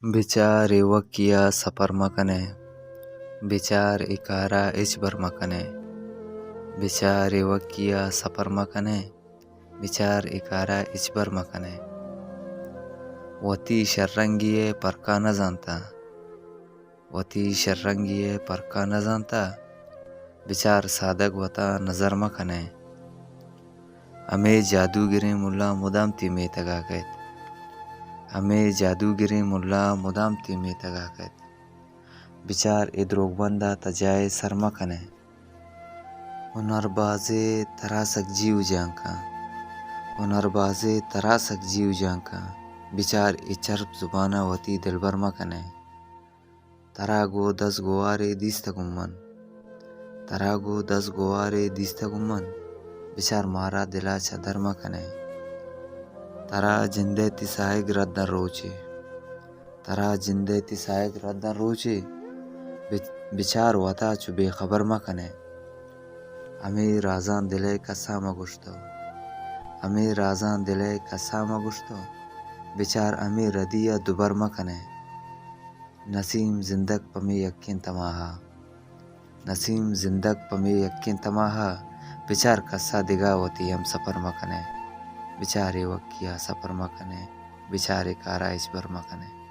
बिचार वक्किया सफर मकने बिचार इकारा इचबर मकने बिचार वक्किया सफर मकने बिचार इकारा इचबर मकने वती शर्रंगिये परका न जानता वती शर्रंगिये परका न जानता बिचार सादक वता नज़र मकने हमें जादूगिरी मुल्ला मुदाम तीमे तगाकत हमें जादूगिरी मुल्ला मुदाम तीमे तगाकत बिचार इद्रोग बंदा तजाए सरमा कने हुनरबाजे तरासक जीव जानका हुनरबाजे तरासक जीव जानका बिचार इचरब जुबाना वती दिलबर मकने तरागो 10 गोवारे दिस्तगुम्मन तरागो 10 गोवारे दिस्तगुम्मन बिचार मारा दिला चदर मकने तरा जिंदे तिसाइग रद्दन रोचे तरा जिंदे तिसाइग रद्दन रोचे बिचार वता चु बेखबर मकने हमें राजान दिले कसा मगुश्तो हमें राजान दिले कसा मगुश्तो बिचार हमें रदिया दुबर मकने नसीम जिंदक पमे यक्किन तमाहा नसीम जिंदक पमे यक्किन तमाहा बिचार कसा दिगा वती हम सफर मकने बिचारे वक्किया सफर मकने बिचारे कारा इचबर मकने।